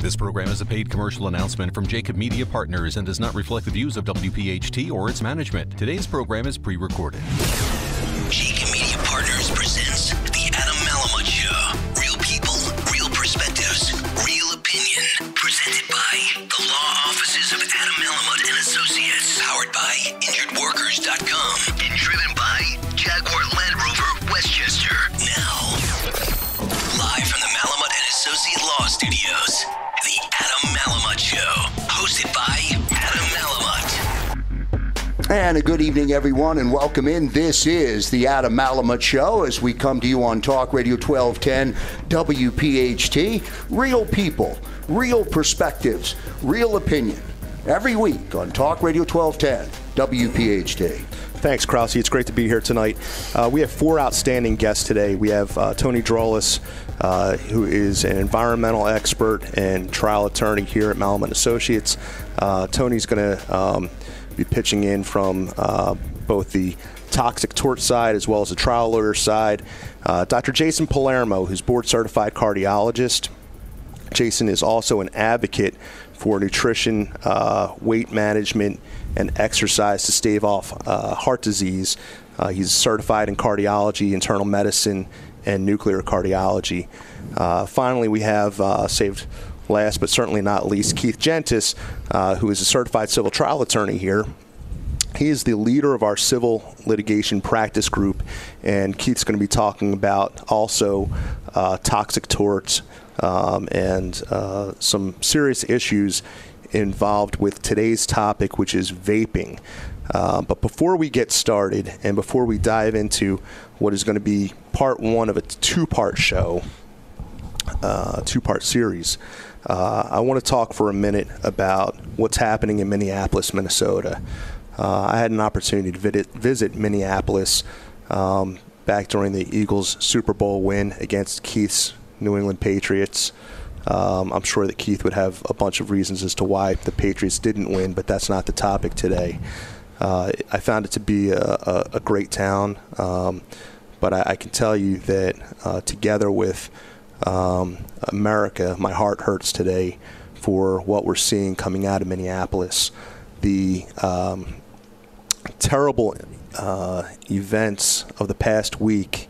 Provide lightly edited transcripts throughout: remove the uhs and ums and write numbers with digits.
This program is a paid commercial announcement from Jacob Media Partners and does not reflect the views of WPHT or its management. Today's program is pre-recorded. Jacob Media Partners presents The Adam Malamut Show. Real people, real perspectives, real opinion. Presented by the law offices of Adam Malamut Associates. Powered by InjuredWorkers.com. And driven by Jaguar Land Rover Westchester. Now, live from the Malamut Associate Law Studios, The Adam Malamut Show. Hosted by Adam Malamut. And a good evening, everyone, and welcome in. This is the Adam Malamut Show as we come to you on Talk Radio 1210 WPHT. Real people, real perspectives, real opinion. Every week on Talk Radio 1210 WPHT. Thanks, Krause. It's great to be here tonight. We have four outstanding guests today. We have Tony Drollas, who is an environmental expert and trial attorney here at Malamut Associates. Tony's going to be pitching in from both the Toxic Torts side as well as the trial lawyer side. Dr. Jason Palermo, who's board-certified cardiologist. Jason is also an advocate for nutrition, weight management, and exercise to stave off heart disease. He's certified in cardiology, internal medicine, and nuclear cardiology. Finally, we have, saved last but certainly not least, Keith Gentes, who is a certified civil trial attorney here. He is the leader of our civil litigation practice group, and Keith's going to be talking about also toxic torts and some serious issues involved with today's topic, which is vaping. But before we get started and before we dive into what is going to be part one of a two-part show, two-part series, I want to talk for a minute about what's happening in Minneapolis, Minnesota. I had an opportunity to visit Minneapolis back during the Eagles' Super Bowl win against Keith's New England Patriots. I'm sure that Keith would have a bunch of reasons as to why the Patriots didn't win, but that's not the topic today. I found it to be a great town, but I can tell you that together with America, my heart hurts today for what we're seeing coming out of Minneapolis. The terrible events of the past week,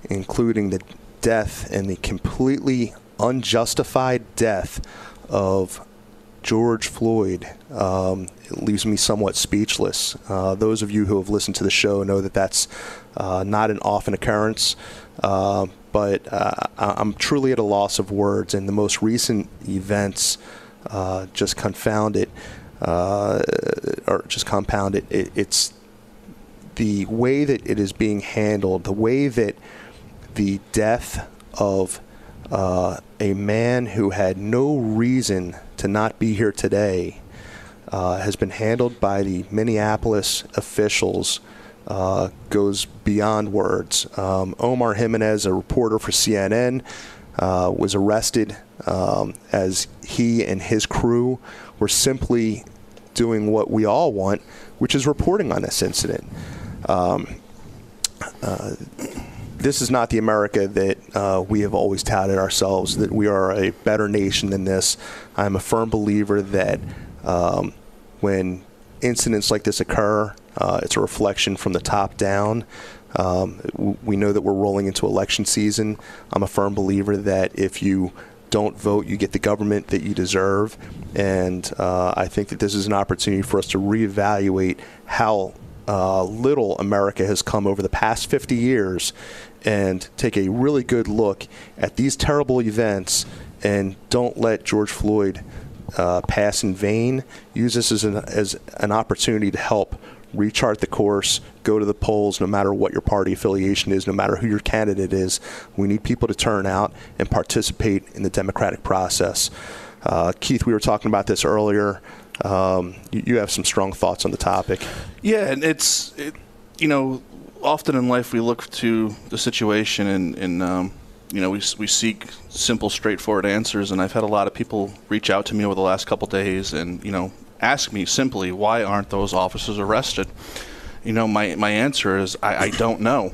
including the death and the completely unjustified death of George Floyd, it leaves me somewhat speechless. Those of you who have listened to the show know that that's not an often occurrence, but I'm truly at a loss of words, and the most recent events just confound it, or just compound it. It's the way that it is being handled, the way that the death of a man who had no reason to not be here today has been handled by the Minneapolis officials goes beyond words. Omar Jimenez, a reporter for CNN, was arrested as he and his crew were simply doing what we all want, which is reporting on this incident. This is not the America that we have always touted ourselves, that we are a better nation than this. I'm a firm believer that when incidents like this occur, it's a reflection from the top down. We know that we're rolling into election season. I'm a firm believer that if you don't vote, you get the government that you deserve. And I think that this is an opportunity for us to reevaluate how little America has come over the past 50 years and take a really good look at these terrible events and don't let George Floyd pass in vain. Use this as an opportunity to help rechart the course, go to the polls, no matter what your party affiliation is, no matter who your candidate is. We need people to turn out and participate in the democratic process. Keith, we were talking about this earlier. You have some strong thoughts on the topic. Yeah, and often in life we look to the situation and we seek simple, straightforward answers. And I've had a lot of people reach out to me over the last couple days and, ask me simply, why aren't those officers arrested? My answer is I don't know.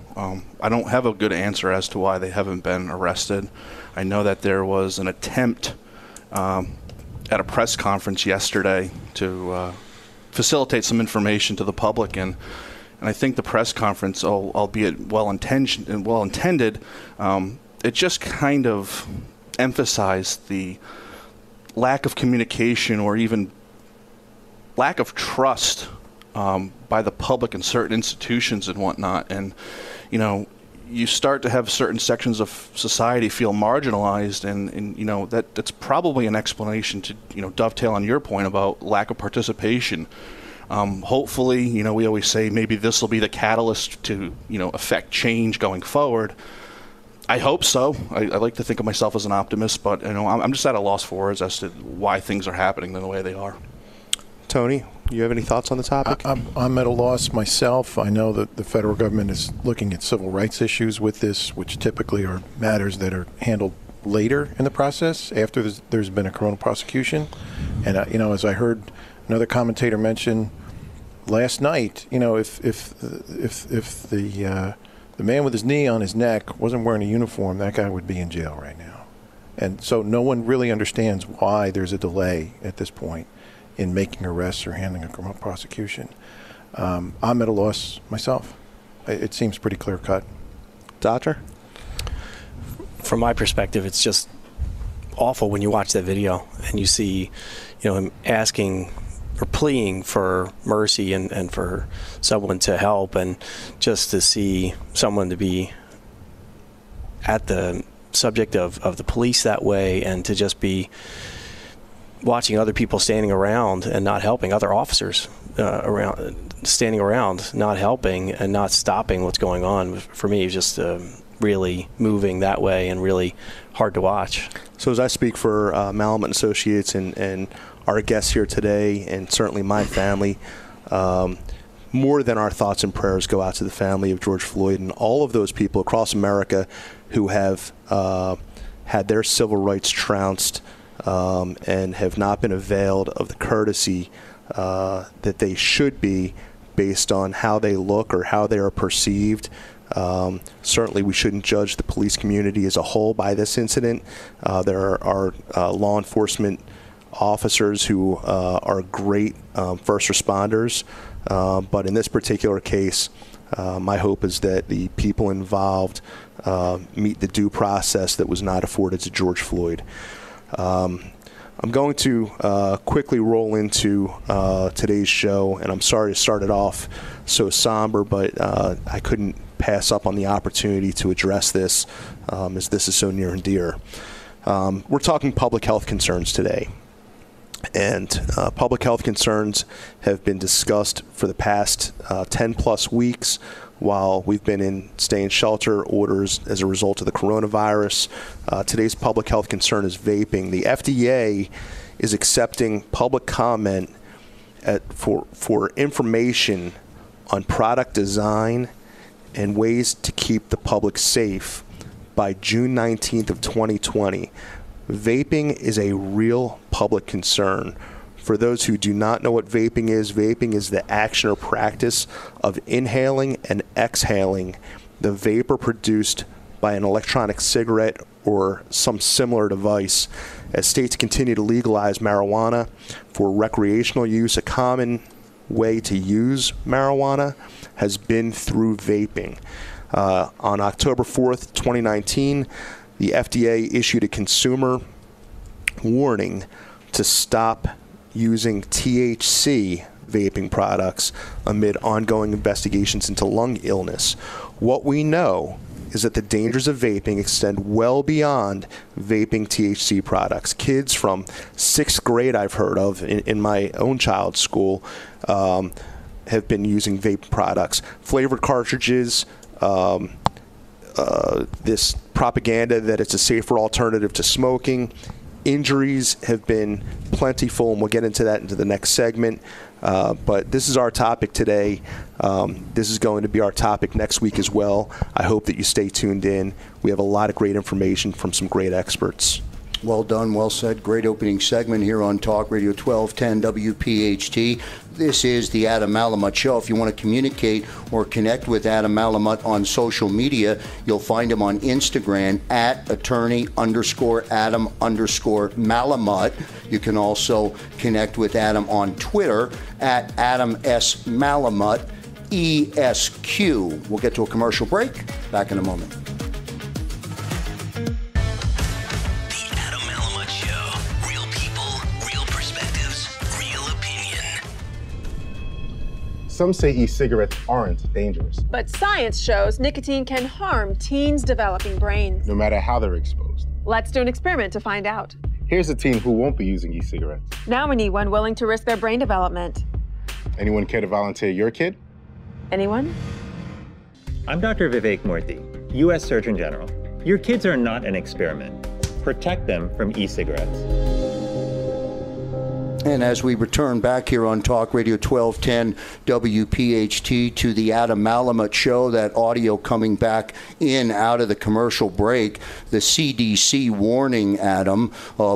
I don't have a good answer as to why they haven't been arrested. I know that there was an attempt at a press conference yesterday to facilitate some information to the public, and I think the press conference, albeit well-intentioned and well-intended, it just kind of emphasized the lack of communication or even lack of trust by the public and certain institutions and whatnot. And, you know, you start to have certain sections of society feel marginalized, and you know, that's probably an explanation to, you know, dovetail on your point about lack of participation. Hopefully, you know, we always say maybe this will be the catalyst to, you know, affect change going forward. I hope so. I like to think of myself as an optimist, but, you know, I'm just at a loss for words as to why things are happening the way they are. Tony, you have any thoughts on the topic? I'm at a loss myself. I know that the federal government is looking at civil rights issues with this, which typically are matters that are handled later in the process after there's been a criminal prosecution. And, you know, as I heard another commentator mention last night, you know, if the man with his knee on his neck wasn't wearing a uniform, that guy would be in jail right now. And so no one really understands why there's a delay at this point in making arrests or handling a criminal prosecution. I'm at a loss myself. It seems pretty clear cut. Doctor? From my perspective, it's just awful when you watch that video and you see, you know, him asking or pleading for mercy and for someone to help, and just to see someone to be at the subject of the police that way, and to just be watching other people standing around and not helping, other officers standing around not helping and not stopping what's going on, for me is just really moving that way and really hard to watch. So as I speak for Malamut Associates and our guests here today, and certainly my family, more than our thoughts and prayers go out to the family of George Floyd and all of those people across America who have had their civil rights trounced and have not been availed of the courtesy that they should be based on how they look or how they are perceived. Certainly we shouldn't judge the police community as a whole by this incident. There are law enforcement officers who are great first responders, but in this particular case, my hope is that the people involved meet the due process that was not afforded to George Floyd. I'm going to quickly roll into today's show, and I'm sorry to start it off so somber, but I couldn't pass up on the opportunity to address this, as this is so near and dear. We're talking public health concerns today, and public health concerns have been discussed for the past 10-plus weeks while we've been in stay-in-shelter orders as a result of the coronavirus. Today's public health concern is vaping. The FDA is accepting public comment for information on product design and ways to keep the public safe by June 19th of 2020. Vaping is a real public concern. For those who do not know what vaping is the action or practice of inhaling and exhaling the vapor produced by an electronic cigarette or some similar device. As states continue to legalize marijuana for recreational use, a common way to use marijuana has been through vaping. On October 4th, 2019, the FDA issued a consumer warning to stop using THC vaping products amid ongoing investigations into lung illness. What we know is that the dangers of vaping extend well beyond vaping THC products. Kids from 6th grade, I've heard of, in my own child's school, have been using vape products. Flavored cartridges, this propaganda that it's a safer alternative to smoking. Injuries have been plentiful, and we'll get into that into the next segment. But this is our topic today. This is going to be our topic next week as well. I hope that you stay tuned in. We have a lot of great information from some great experts. Well done, well said. Great opening segment here on Talk Radio 1210 WPHT. This is the Adam Malamut Show. If you want to communicate or connect with Adam Malamut on social media, you'll find him on Instagram at attorney_Adam_Malamut. You can also connect with Adam on Twitter at Adam S. Malamut, ESQ. We'll get to a commercial break. Back in a moment. Some say e-cigarettes aren't dangerous. But science shows nicotine can harm teens' developing brains. No matter how they're exposed. Let's do an experiment to find out. Here's a teen who won't be using e-cigarettes. Now we need one willing to risk their brain development. Anyone care to volunteer your kid? Anyone? I'm Dr. Vivek Murthy, U.S. Surgeon General. Your kids are not an experiment. Protect them from e-cigarettes. And as we return back here on Talk Radio 1210 WPHT to the Adam Malamut Show, that audio coming back in out of the commercial break, the CDC warning, Adam,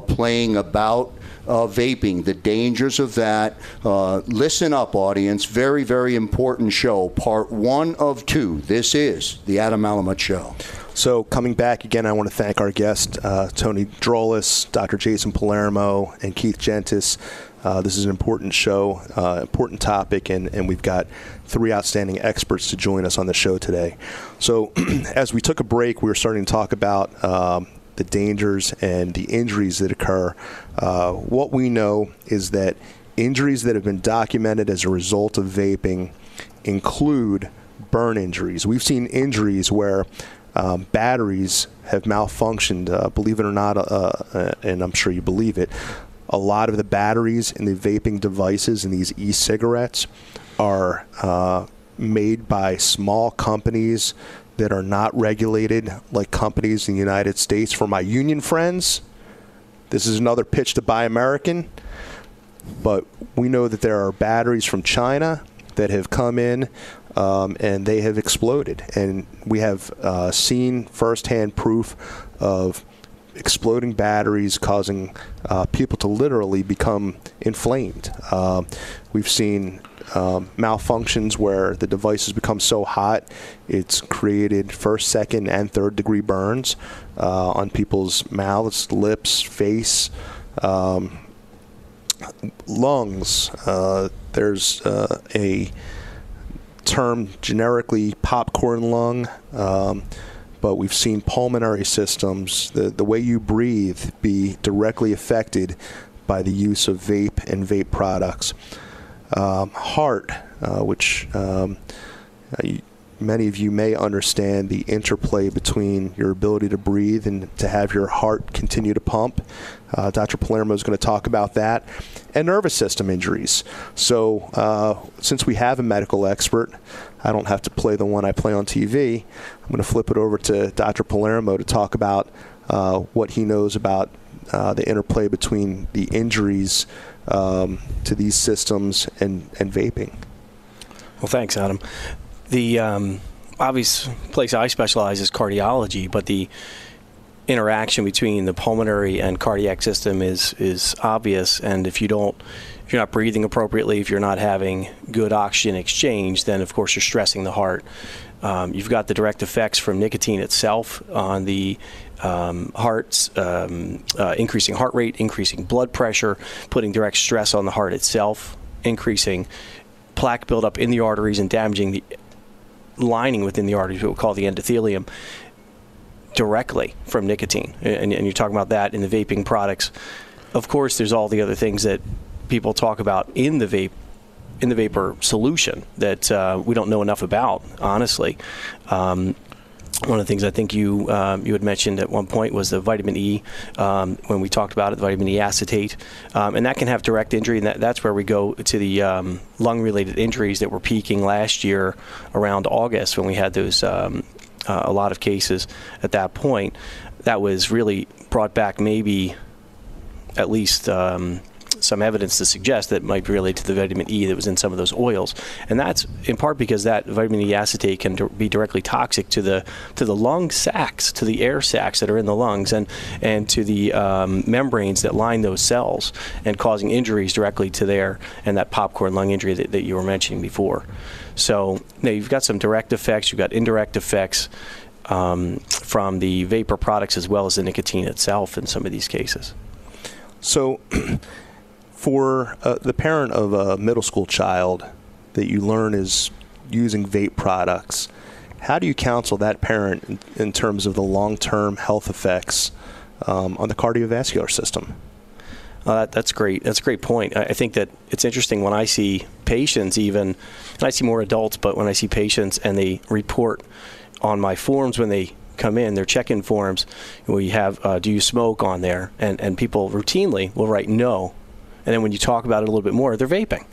playing about vaping, the dangers of that. Listen up, audience. Very, very important show. Part 1 of 2. This is the Adam Malamut Show. So coming back again, I want to thank our guests, Tony Drollas, Dr. Jason Palermo, and Keith Gentes. This is an important show, important topic, and we've got 3 outstanding experts to join us on the show today. So as we took a break, we were starting to talk about the dangers and the injuries that occur. What we know is that injuries that have been documented as a result of vaping include burn injuries. We've seen injuries where batteries have malfunctioned, believe it or not, and I'm sure you believe it. A lot of the batteries in the vaping devices in these e-cigarettes are made by small companies that are not regulated like companies in the United States. For my union friends, this is another pitch to Buy American, but we know that there are batteries from China that have come in and they have exploded. And we have seen firsthand proof of exploding batteries causing people to literally become inflamed. We've seen malfunctions where the device has become so hot it's created first, second, and third degree burns on people's mouths, lips, face, lungs. There's a term generically popcorn lung, but we've seen pulmonary systems, the way you breathe, be directly affected by the use of vape and vape products. Heart, which many of you may understand the interplay between your ability to breathe and to have your heart continue to pump. Dr. Palermo is going to talk about that. And nervous system injuries. So since we have a medical expert, I don't have to play the one I play on TV. I'm going to flip it over to Dr. Palermo to talk about what he knows about the interplay between the injuries to these systems and vaping. Well, thanks, Adam. The obvious place I specialize is cardiology, but the interaction between the pulmonary and cardiac system is obvious. And if you're not breathing appropriately, if you're not having good oxygen exchange, then of course you're stressing the heart. You've got the direct effects from nicotine itself on the heart's increasing heart rate, increasing blood pressure, putting direct stress on the heart itself, increasing plaque buildup in the arteries and damaging the lining within the arteries, what we call the endothelium, directly from nicotine. And you're talking about that in the vaping products. Of course, there's all the other things that people talk about in the vapor solution that we don't know enough about, honestly. One of the things I think you had mentioned at one point was the vitamin E, when we talked about it, the vitamin E acetate. And that can have direct injury, and that's where we go to the lung-related injuries that were peaking last year around August when we had those a lot of cases at that point. That was really brought back maybe at least some evidence to suggest that it might be related to the vitamin E that was in some of those oils, and that's in part because that vitamin E acetate can be directly toxic to the lung sacs, to the air sacs that are in the lungs, and to the membranes that line those cells, and causing injuries directly to there, and that popcorn lung injury that you were mentioning before. So now you've got some direct effects, you've got indirect effects from the vapor products as well as the nicotine itself in some of these cases. So for the parent of a middle school child that you learn is using vape products, how do you counsel that parent in terms of the long-term health effects on the cardiovascular system? That's great. That's a great point. I think that it's interesting when I see patients even, and I see more adults, but when I see patients and they report on my forms when they come in, their check-in forms, we have, do you smoke on there? And people routinely will write no. And then when you talk about it a little bit more, they're vaping.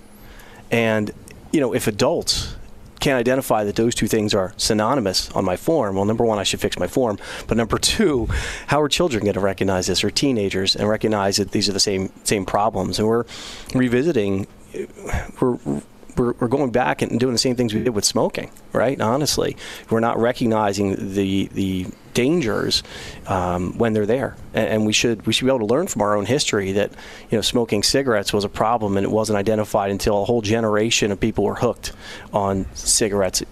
And, if adults can't identify that those two things are synonymous on my form, well, number one, I should fix my form. But number two, how are children going to recognize this, or teenagers, and recognize that these are the same problems? And we're revisiting, we're going back and doing the same things we did with smoking, right? Honestly, we're not recognizing the dangers when they're there, and we should be able to learn from our own history that smoking cigarettes was a problem, and it wasn't identified until a whole generation of people were hooked on cigarettes,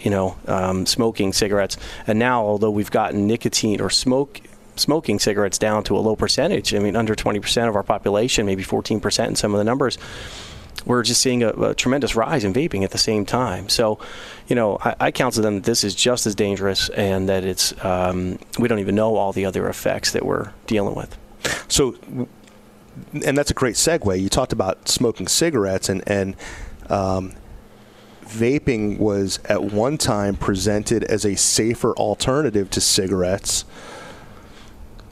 smoking cigarettes. And now, although we've gotten nicotine or smoking cigarettes down to a low percentage, under 20% of our population, maybe 14% in some of the numbers, we're just seeing a tremendous rise in vaping at the same time. So, I counsel them that this is just as dangerous, and that it's we don't even know all the other effects that we're dealing with. So, and that's a great segue. You talked about smoking cigarettes, and vaping was at one time presented as a safer alternative to cigarettes.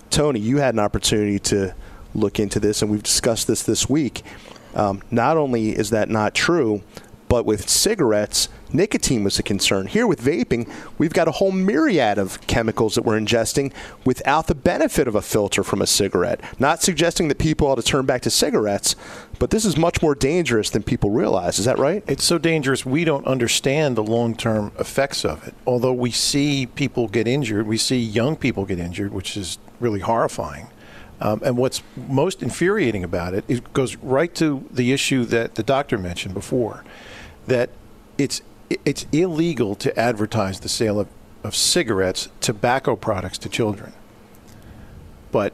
Tony, you had an opportunity to look into this, and we've discussed this week. Not only is that not true, but with cigarettes, nicotine was a concern. Here with vaping, we've got a whole myriad of chemicals that we're ingesting without the benefit of a filter from a cigarette. Not suggesting that people ought to turn back to cigarettes, but this is much more dangerous than people realize. Is that right? It's so dangerous we don't understand the long-term effects of it. Although we see people get injured, we see young people get injured, which is really horrifying. And what's most infuriating about it, it goes right to the issue that the doctor mentioned before, that it's illegal to advertise the sale of cigarettes, tobacco products to children. But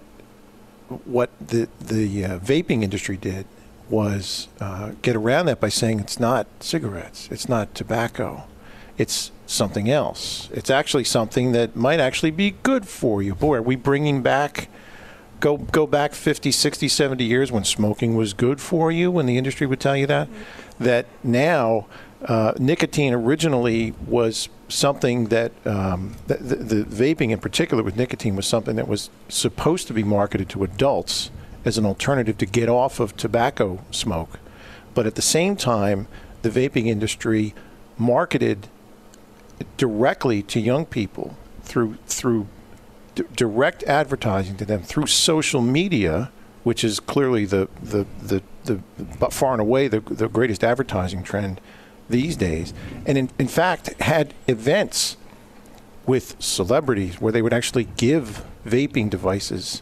what the vaping industry did was get around that by saying it's not cigarettes, it's not tobacco, it's something else. It's actually something that might actually be good for you. Boy, are we bringing back... Go back 50, 60, 70 years when smoking was good for you, when the industry would tell you that. That now nicotine originally was something that, the vaping in particular with nicotine was something that was supposed to be marketed to adults as an alternative to get off of tobacco smoke. But at the same time, the vaping industry marketed directly to young people through direct advertising to them through social media, which is clearly the far and away the greatest advertising trend these days, and in fact had events with celebrities where they would actually give vaping devices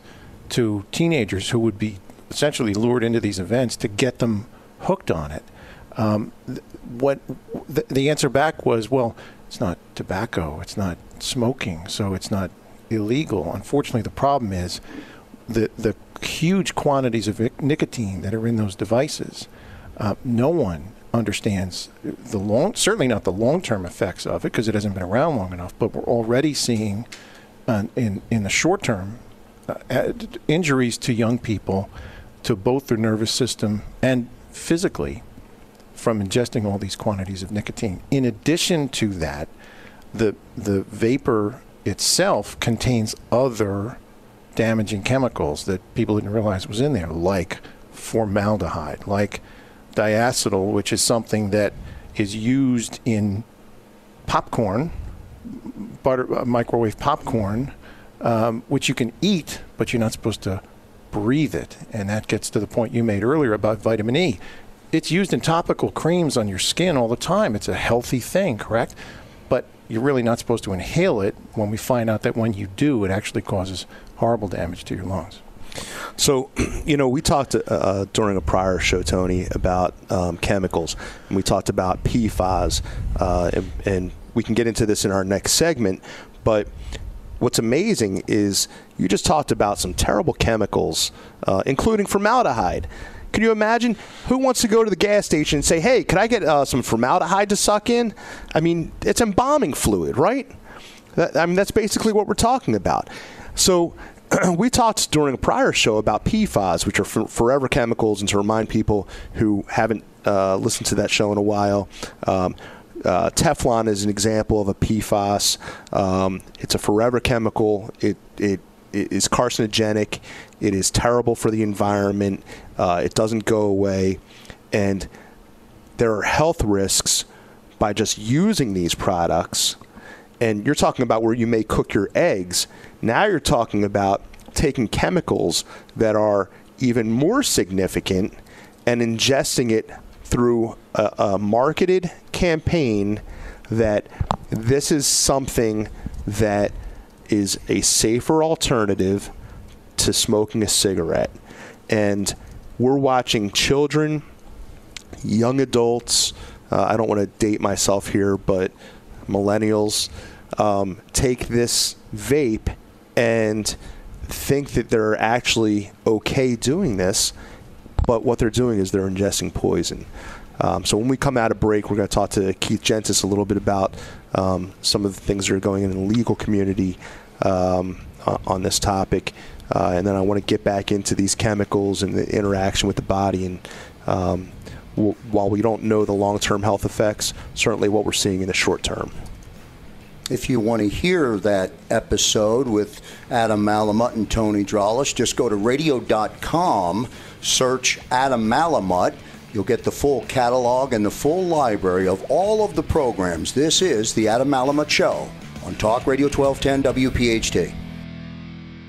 to teenagers who would be essentially lured into these events to get them hooked on it. The answer back was, well, it's not tobacco, it's not smoking, so it's not illegal. Unfortunately, the problem is the huge quantities of nicotine that are in those devices. No one understands certainly not the long-term effects of it, because it hasn't been around long enough, but we're already seeing in the short term injuries to young people, to both their nervous system and physically, from ingesting all these quantities of nicotine. In addition to that, the vapor itself contains other damaging chemicals that people didn't realize was in there, like formaldehyde, like diacetyl, which is something that is used in popcorn, microwave popcorn, which you can eat, but you're not supposed to breathe it. And that gets to the point you made earlier about vitamin E. It's used in topical creams on your skin all the time. It's a healthy thing, correct? But you're really not supposed to inhale it when we find out that when you do, it actually causes horrible damage to your lungs. So, we talked during a prior show, Tony, about chemicals, and we talked about PFAS, and we can get into this in our next segment, but what's amazing is you just talked about some terrible chemicals, including formaldehyde. Can you imagine who wants to go to the gas station and say, hey, can I get some formaldehyde to suck in? I mean, it's embalming fluid, right? That's basically what we're talking about. So we talked during a prior show about PFAS, which are forever chemicals, and to remind people who haven't listened to that show in a while, Teflon is an example of a PFAS. It's a forever chemical. It is carcinogenic. It is terrible for the environment. It doesn't go away. And there are health risks by just using these products. And you're talking about where you may cook your eggs. Now you're talking about taking chemicals that are even more significant and ingesting it through a marketed campaign that this is something that is a safer alternative to smoking a cigarette. And we're watching children, young adults, I don't want to date myself here, but millennials, take this vape and think that they're actually okay doing this, but what they're doing is they're ingesting poison. So when we come out of break, we're going to talk to Keith Gentes a little bit about some of the things that are going on in the legal community on this topic. And then I want to get back into these chemicals and the interaction with the body. And while we don't know the long-term health effects, certainly what we're seeing in the short term. If you want to hear that episode with Adam Malamut and Tony Drollas, just go to radio.com, search Adam Malamut. You'll get the full catalog and the full library of all of the programs. This is the Adam Malamut Show on Talk Radio 1210 WPHT.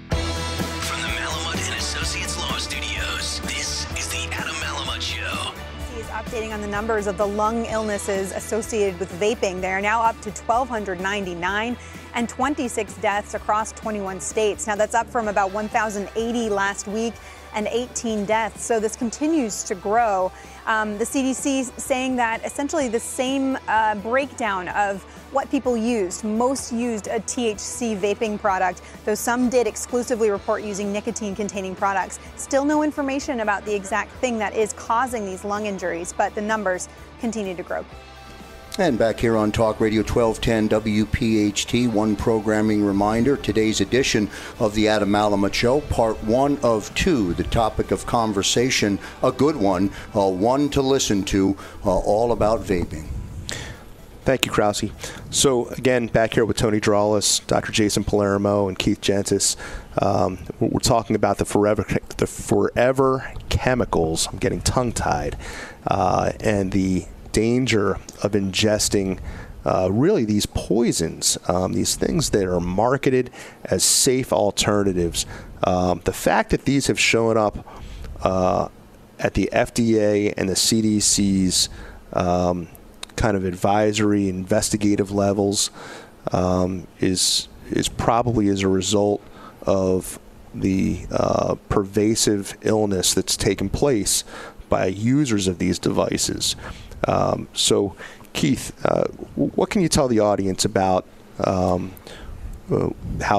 From the Malamut Associates Law Studios, this is the Adam Malamut Show. He is updating on the numbers of the lung illnesses associated with vaping. They are now up to 1,299 and 26 deaths across 21 states. Now that's up from about 1,080 last week and 18 deaths. So this continues to grow. The CDC saying that essentially the same breakdown of what people used. Most used a THC vaping product, though some did exclusively report using nicotine-containing products. Still no information about the exact thing that is causing these lung injuries, but the numbers continue to grow. And back here on Talk Radio 1210 WPHT, one programming reminder, today's edition of the Adam Malamut Show, part 1 of 2, the topic of conversation, a good one to listen to, all about vaping. Thank you, Krause. So, again, back here with Tony Drollas, Dr. Jason Palermo, and Keith Gentes. We're talking about the forever chemicals, I'm getting tongue-tied, and the danger of ingesting really these poisons, these things that are marketed as safe alternatives. The fact that these have shown up at the FDA and the CDC's kind of advisory, investigative levels is probably as a result of the pervasive illness that's taken place by users of these devices. So, Keith, what can you tell the audience about how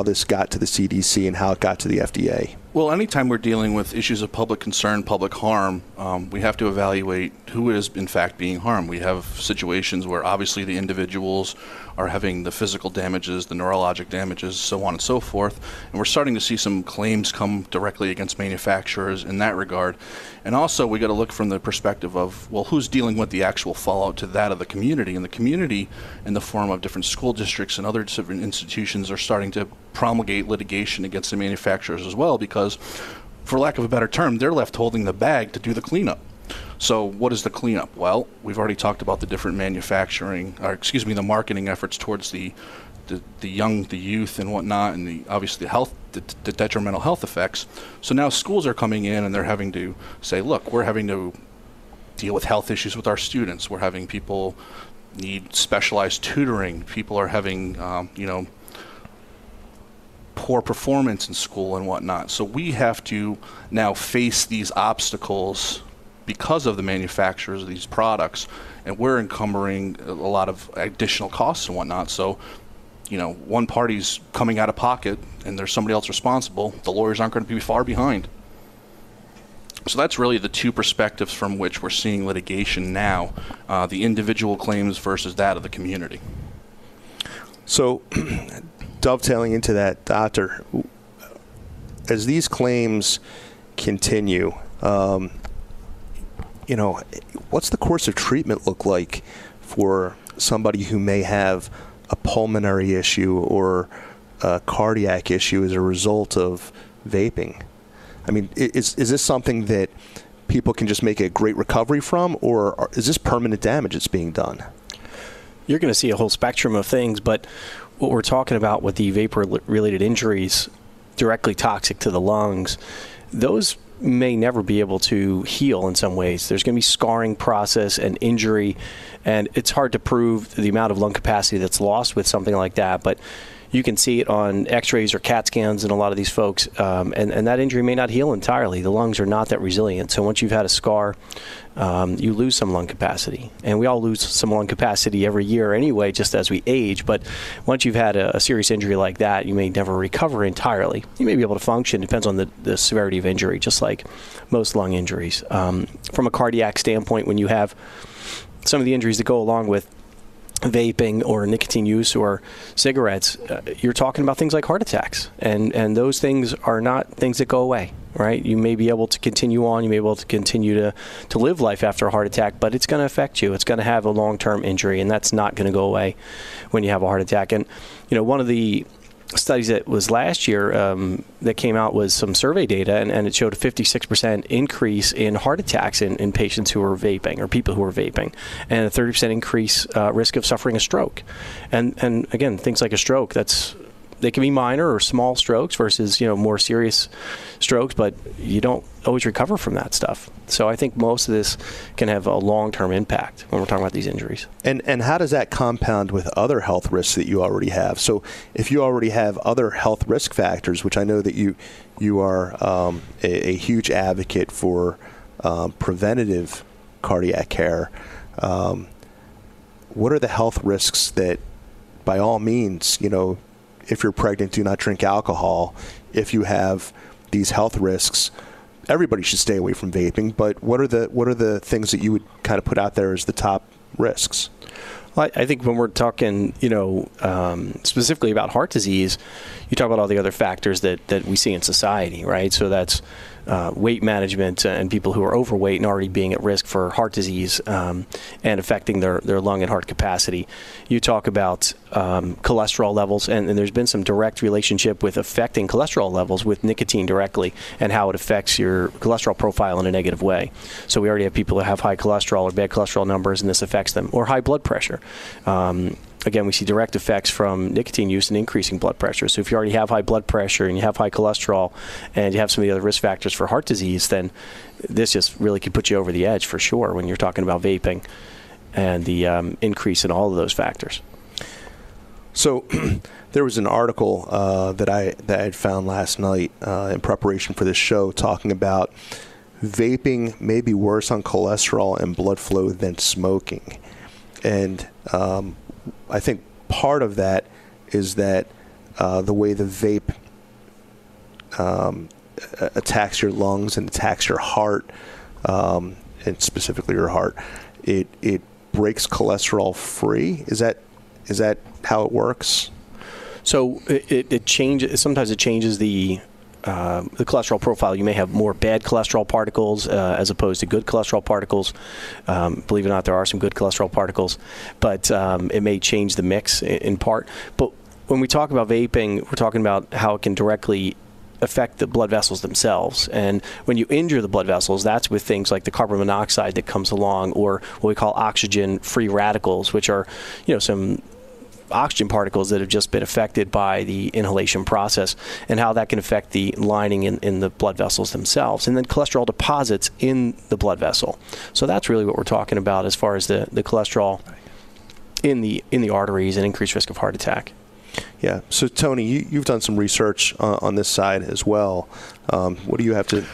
this got to the CDC and how it got to the FDA? Well, anytime we're dealing with issues of public concern, public harm, we have to evaluate who is in fact being harmed. We have situations where obviously the individuals are having the physical damages, the neurologic damages, so on and so forth. And we're starting to see some claims come directly against manufacturers in that regard. And also we got to look from the perspective of, well, who's dealing with the actual fallout to that of the community? And the community, in the form of different school districts and other different institutions, are starting to promulgate litigation against the manufacturers as well, because, for lack of a better term, they're left holding the bag to do the cleanup. So what is the cleanup? Well, we've already talked about the different the marketing efforts towards the the youth and whatnot, and obviously the detrimental health effects. So now schools are coming in and they're having to say, look, we're having to deal with health issues with our students. We're having people need specialized tutoring. People are having, poor performance in school and whatnot. So we have to now face these obstacles because of the manufacturers of these products, and we're encumbering a lot of additional costs and whatnot. So, one party's coming out of pocket and there's somebody else responsible. The lawyers aren't going to be far behind. So that's really the two perspectives from which we're seeing litigation now, the individual claims versus that of the community. So dovetailing into that, Doctor, as these claims continue, what's the course of treatment look like for somebody who may have a pulmonary issue or a cardiac issue as a result of vaping? I mean, is this something that people can just make a great recovery from, or is this permanent damage that's being done? You're going to see a whole spectrum of things, but what we're talking about with the vapor-related injuries directly toxic to the lungs, those may never be able to heal in some ways. There's going to be scarring process and injury, and it's hard to prove the amount of lung capacity that's lost with something like that, but you can see it on x-rays or CAT scans in a lot of these folks, and that injury may not heal entirely. The lungs are not that resilient. So once you've had a scar, you lose some lung capacity. And we all lose some lung capacity every year anyway, just as we age. But once you've had a serious injury like that, you may never recover entirely. You may be able to function. It depends on the severity of injury, just like most lung injuries. From a cardiac standpoint, when you have some of the injuries that go along with vaping or nicotine use or cigarettes, you're talking about things like heart attacks, and those things are not things that go away, right? You may be able to continue on, you may be able to continue to live life after a heart attack, but it's going to affect you. It's going to have a long-term injury, and that's not going to go away when you have a heart attack. And one of the studies that was last year that came out was some survey data, and it showed a 56% increase in heart attacks in patients who are vaping or people who are vaping, and a 30% increase risk of suffering a stroke. And again, things like a stroke, they can be minor or small strokes versus more serious strokes, but you don't always recover from that stuff. So I think most of this can have a long-term impact when we're talking about these injuries. And how does that compound with other health risks that you already have? So if you already have other health risk factors, which I know that you are a huge advocate for preventative cardiac care, what are the health risks that, by all means, if you're pregnant, do not drink alcohol? If you have these health risks, everybody should stay away from vaping. But what are the things that you would kind of put out there as the top risks? Well, I think when we're talking, specifically about heart disease, you talk about all the other factors that we see in society, right? So that's weight management and people who are overweight and already being at risk for heart disease and affecting their lung and heart capacity. You talk about cholesterol levels, and there's been some direct relationship with affecting cholesterol levels with nicotine directly and how it affects your cholesterol profile in a negative way. So we already have people that have high cholesterol or bad cholesterol numbers, and this affects them, or high blood pressure. Again, we see direct effects from nicotine use and increasing blood pressure. So if you already have high blood pressure and you have high cholesterol and you have some of the other risk factors for heart disease, then this just really could put you over the edge for sure when you're talking about vaping and the increase in all of those factors. So there was an article that I had found last night in preparation for this show talking about vaping may be worse on cholesterol and blood flow than smoking. And I think part of that is that the way the vape attacks your lungs and attacks your heart, and specifically your heart, it breaks cholesterol free. Is that how it works? So it changes. Sometimes it changes the cholesterol profile. You may have more bad cholesterol particles as opposed to good cholesterol particles. Believe it or not, there are some good cholesterol particles, but it may change the mix in part. But when we talk about vaping, we're talking about how it can directly affect the blood vessels themselves. And when you injure the blood vessels, that's with things like the carbon monoxide that comes along, or what we call oxygen-free radicals, which are, some oxygen particles that have just been affected by the inhalation process, and how that can affect the lining in the blood vessels themselves, and then cholesterol deposits in the blood vessel. So that's really what we're talking about as far as the cholesterol in the arteries and increased risk of heart attack. Yeah. So Tony, you've done some research on this side as well. What do you have to?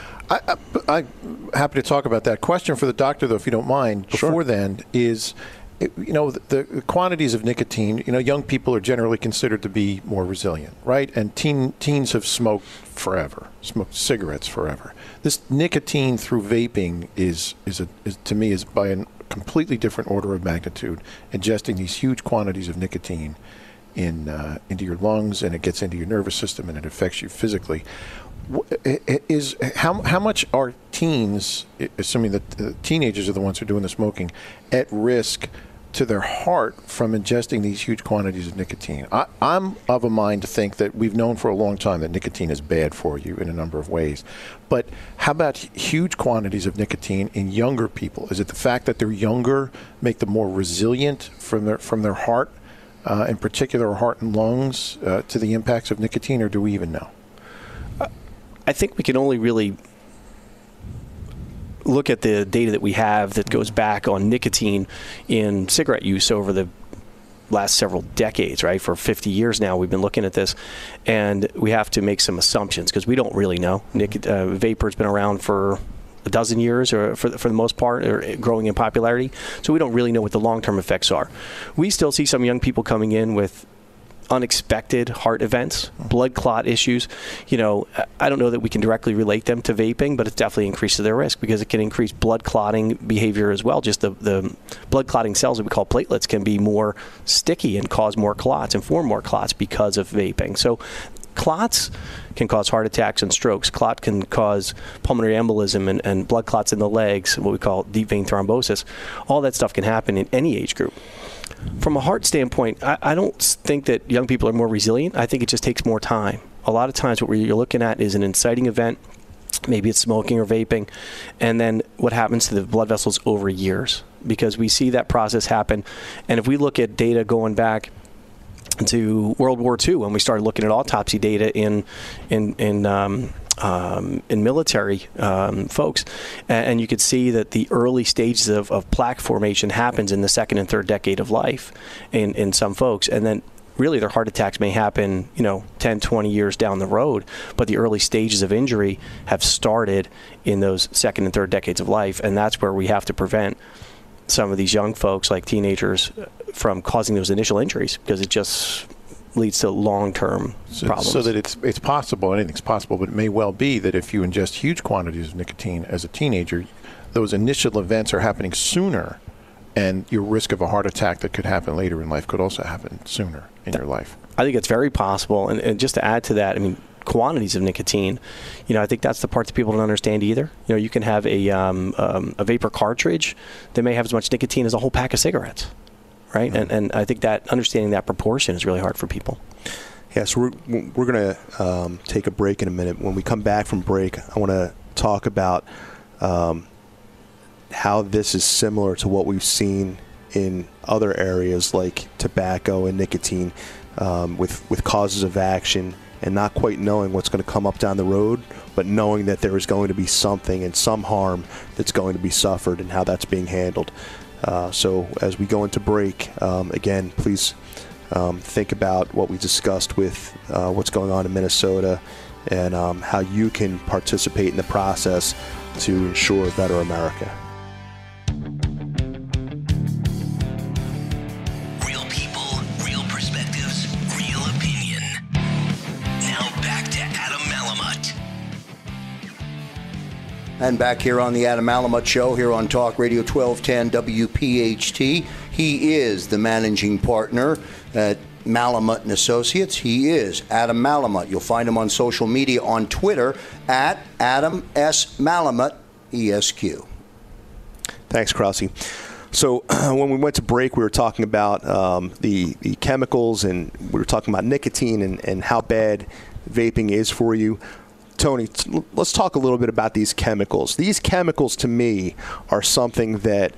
I'm happy to talk about that. Question for the doctor, though, if you don't mind. Before then, is the quantities of nicotine. Young people are generally considered to be more resilient, right? And teens have smoked forever, smoked cigarettes forever. This nicotine through vaping is to me is by a completely different order of magnitude. Ingesting these huge quantities of nicotine into your lungs, and it gets into your nervous system, and it affects you physically. How much are teens, assuming that the teenagers are the ones who are doing the smoking, at risk to their heart from ingesting these huge quantities of nicotine? I'm of a mind to think that we've known for a long time that nicotine is bad for you in a number of ways. But how about huge quantities of nicotine in younger people? Is it the fact that they're younger make them more resilient from their heart, in particular heart and lungs, to the impacts of nicotine, or do we even know? I think we can only really look at the data that we have that goes back on nicotine in cigarette use over the last several decades, right? For 50 years now, we've been looking at this, and we have to make some assumptions because we don't really know. Vapor's been around for a dozen years, or for the most part, or growing in popularity. So we don't really know what the long-term effects are. We still see some young people coming in with unexpected heart events, blood clot issues. I don't know that we can directly relate them to vaping, but it definitely increases their risk because it can increase blood clotting behavior as well. Just the blood clotting cells that we call platelets can be more sticky and cause more clots and form more clots because of vaping. So clots can cause heart attacks and strokes. Clot can cause pulmonary embolism and blood clots in the legs, what we call deep vein thrombosis. All that stuff can happen in any age group. From a heart standpoint, I don't think that young people are more resilient. I think it just takes more time. A lot of times what you're looking at is an inciting event. Maybe it's smoking or vaping. And then what happens to the blood vessels over years? Because we see that process happen. And if we look at data going back to World War II, when we started looking at autopsy data in military folks, and you could see that the early stages of plaque formation happens in the second and third decade of life in some folks, and then really their heart attacks may happen 10, 20 years down the road, but the early stages of injury have started in those second and third decades of life, and that's where we have to prevent some of these young folks, like teenagers, from causing those initial injuries, because it just leads to long-term problems. So that it's possible, anything's possible, but it may well be that if you ingest huge quantities of nicotine as a teenager, those initial events are happening sooner, and your risk of a heart attack that could happen later in life could also happen sooner in your life. I think it's very possible. And just to add to that, quantities of nicotine, I think that's the part that people don't understand either. You can have a vapor cartridge that may have as much nicotine as a whole pack of cigarettes. Right, and I think that understanding that proportion is really hard for people. Yeah, so we're going to take a break in a minute. When we come back from break, I want to talk about how this is similar to what we've seen in other areas like tobacco and nicotine, with causes of action and not quite knowing what's going to come up down the road, but knowing that there is going to be something and some harm that's going to be suffered and how that's being handled. So as we go into break, again, please think about what we discussed with what's going on in Minnesota and how you can participate in the process to ensure a better America. Real people, real perspectives, real opinion. Now back to Adam Malamut. And back here on the Adam Malamut Show, here on Talk Radio 1210 WPHT. He is the managing partner at Malamut Associates. He is Adam Malamut. You'll find him on social media on Twitter at Adam S. Malamut, ESQ. Thanks, Krause. So when we went to break, we were talking about the chemicals, and we were talking about nicotine and how bad vaping is for you. Tony, let's talk a little bit about these chemicals. These chemicals, to me, are something that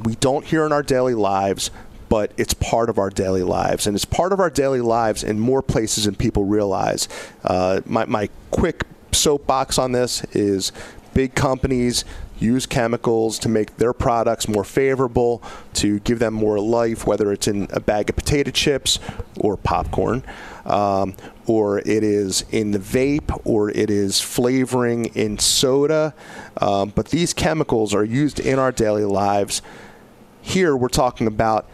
we don't hear in our daily lives, but it's part of our daily lives, and it's part of our daily lives in more places than people realize. My quick soapbox on this is big companies use chemicals to make their products more favorable, to give them more life, whether it's in a bag of potato chips or popcorn, or it is in the vape, or it is flavoring in soda. But these chemicals are used in our daily lives. Here we're talking about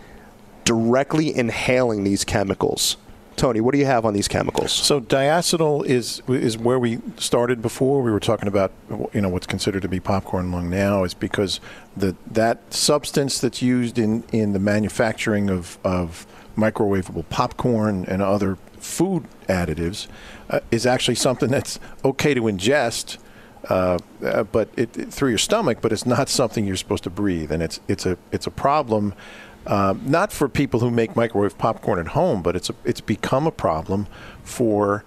directly inhaling these chemicals. Tony, what do you have on these chemicals? So diacetyl is where we started before. We were talking about, what's considered to be popcorn lung now is because that substance that's used in the manufacturing of microwavable popcorn and other food additives is actually something that's okay to ingest, but through your stomach, but it's not something you're supposed to breathe, and it's a problem. Not for people who make microwave popcorn at home, but it's become a problem for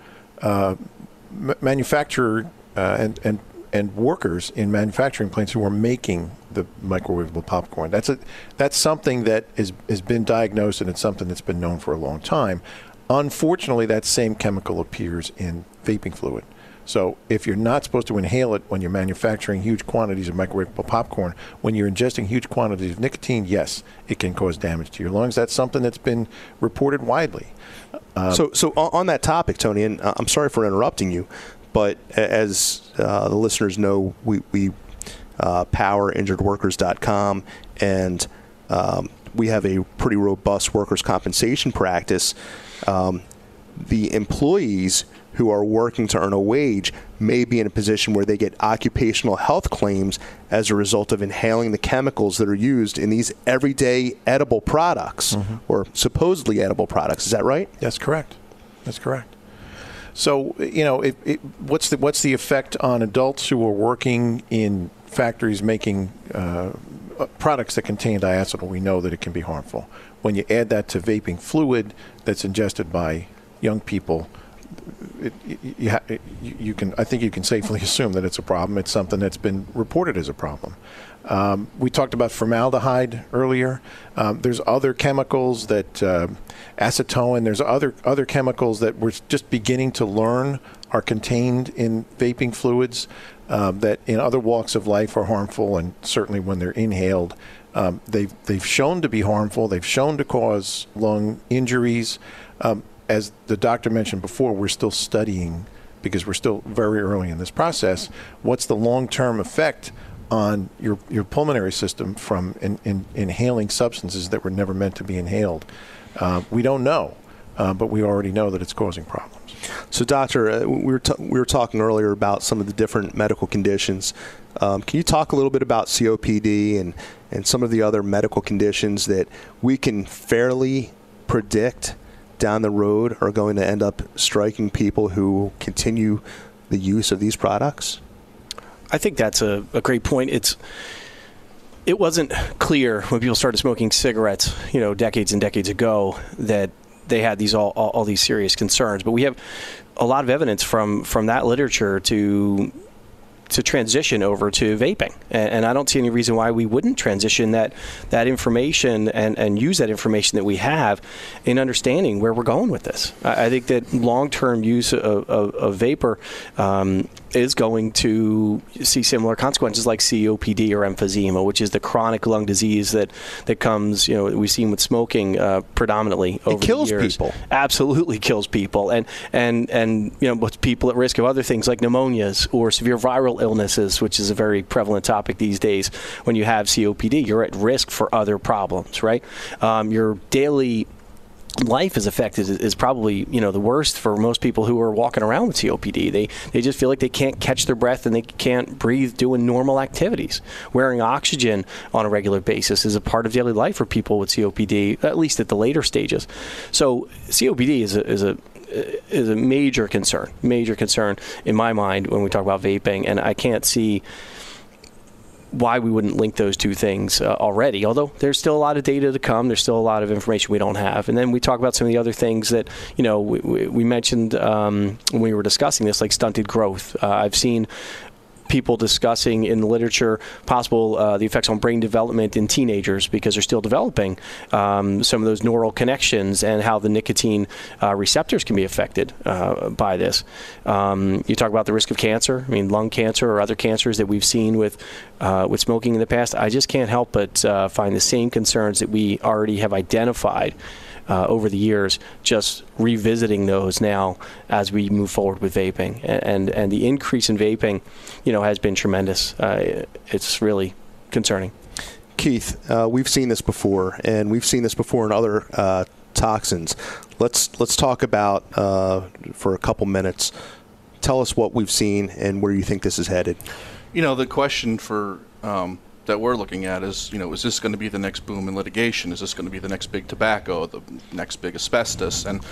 manufacturer and workers in manufacturing plants who are making the microwavable popcorn. That's something that has been diagnosed, and it's something that's been known for a long time. Unfortunately, that same chemical appears in vaping fluid. So if you're not supposed to inhale it when you're manufacturing huge quantities of microwavable popcorn, when you're ingesting huge quantities of nicotine, yes, it can cause damage to your lungs. That's something that's been reported widely. So on that topic, Tony, and I'm sorry for interrupting you, but as the listeners know, we power injuredworkers.com, and we have a pretty robust workers' compensation practice. The employees who are working to earn a wage may be in a position where they get occupational health claims as a result of inhaling the chemicals that are used in these everyday edible products, or supposedly edible products. Is that right? That's correct. That's correct. So, what's the effect on adults who are working in factories making products that contain diacetyl? We know that it can be harmful. When you add that to vaping fluid that's ingested by young people, I think you can safely assume that it's a problem. It's something that's been reported as a problem. We talked about formaldehyde earlier. There's other chemicals that acetone. There's other chemicals that we're just beginning to learn are contained in vaping fluids that in other walks of life are harmful, and certainly when they're inhaled, they've shown to be harmful. They've shown to cause lung injuries. As the doctor mentioned before, we're still studying, because we're still very early in this process, what's the long-term effect on your pulmonary system from inhaling substances that were never meant to be inhaled. We don't know, but we already know that it's causing problems. So, doctor, we were talking earlier about some of the different medical conditions. Can you talk a little bit about COPD and some of the other medical conditions that we can fairly predict down the road are going to end up striking people who continue the use of these products? I think that's a great point. It wasn't clear when people started smoking cigarettes, decades and decades ago, that they had all these serious concerns. But we have a lot of evidence from that literature to transition over to vaping, and I don't see any reason why we wouldn't transition that information and use that information that we have in understanding where we're going with this. I think that long-term use of vapor is going to see similar consequences like COPD or emphysema, which is the chronic lung disease that comes, we've seen with smoking predominantly over the years. It kills people. Absolutely kills people, and with people at risk of other things like pneumonias or severe viral illnesses, which is a very prevalent topic these days. When you have COPD, you're at risk for other problems, right? Your daily life is affected is probably the worst for most people who are walking around with COPD. They just feel like they can't catch their breath and they can't breathe doing normal activities. Wearing oxygen on a regular basis is a part of daily life for people with COPD, at least at the later stages. So COPD is a major concern in my mind when we talk about vaping, and I can't see why we wouldn't link those two things already, although there's still a lot of data to come. There's still a lot of information we don't have. And then we talk about some of the other things that, we mentioned when we were discussing this, like stunted growth. I've seen people discussing in the literature possible the effects on brain development in teenagers because they're still developing some of those neural connections and how the nicotine receptors can be affected by this. You talk about the risk of cancer. I mean, lung cancer or other cancers that we've seen with smoking in the past. I just can't help but find the same concerns that we already have identified over the years, just revisiting those now as we move forward with vaping. And the increase in vaping, has been tremendous. It's really concerning. Keith, we've seen this before, and we've seen this before in other toxins. Let's talk about, for a couple minutes, tell us what we've seen and where you think this is headed. The question for that we're looking at is, is this going to be the next boom in litigation? Is this going to be the next big tobacco, the next big asbestos? And,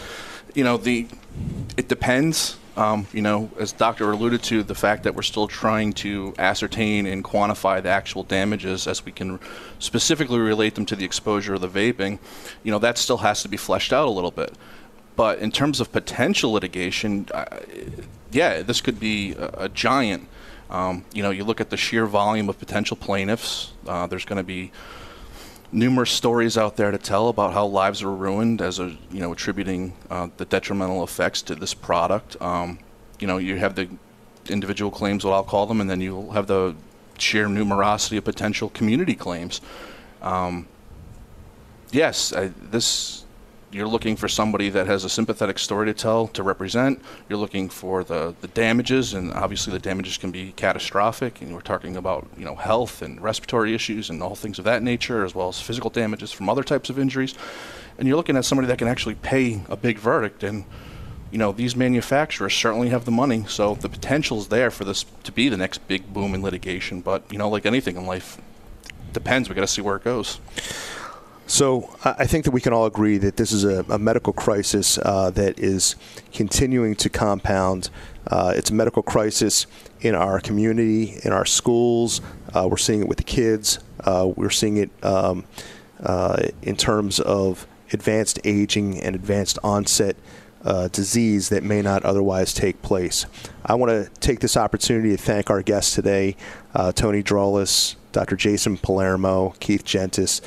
it depends. As Doctor alluded to, the fact that we're still trying to ascertain and quantify the actual damages as we can specifically relate them to the exposure of the vaping, that still has to be fleshed out a little bit. But in terms of potential litigation, this could be a giant. You look at the sheer volume of potential plaintiffs. There's going to be numerous stories out there to tell about how lives are ruined as attributing the detrimental effects to this product. You have the individual claims, what I'll call them, and then you'll have the sheer numerosity of potential community claims. You're looking for somebody that has a sympathetic story to tell, to represent. You're looking for the damages, and obviously the damages can be catastrophic. And we're talking about health and respiratory issues and all things of that nature, as well as physical damages from other types of injuries. And you're looking at somebody that can actually pay a big verdict. And these manufacturers certainly have the money, so the potential's there for this to be the next big boom in litigation. But like anything in life, depends. We got to see where it goes. So I think that we can all agree that this is a medical crisis that is continuing to compound. It's a medical crisis in our community, in our schools. We're seeing it with the kids. We're seeing it in terms of advanced aging and advanced onset disease that may not otherwise take place. I want to take this opportunity to thank our guests today, Tony Drollas, Dr. Jason Palermo, Keith Gentes.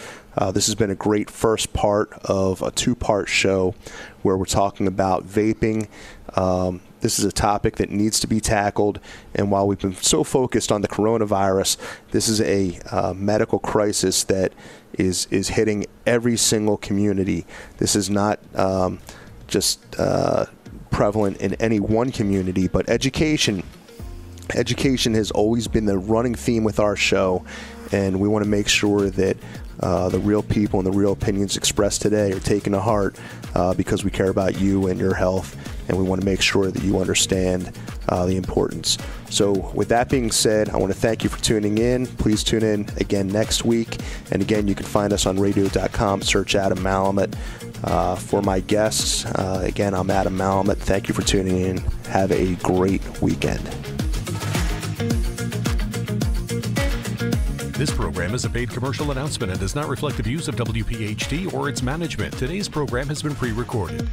This has been a great first part of a two-part show where we're talking about vaping. This is a topic that needs to be tackled, and while we've been so focused on the coronavirus, this is a medical crisis that is hitting every single community. This is not just prevalent in any one community, but education has always been the running theme with our show, and we want to make sure that the real people and the real opinions expressed today are taken to heart because we care about you and your health, and we want to make sure that you understand the importance. So with that being said, I want to thank you for tuning in. Please tune in again next week. And again, you can find us on radio.com. Search Adam Malamut. For my guests, again, I'm Adam Malamut. Thank you for tuning in. Have a great weekend. This program is a paid commercial announcement and does not reflect the views of WPHT or its management. Today's program has been pre-recorded.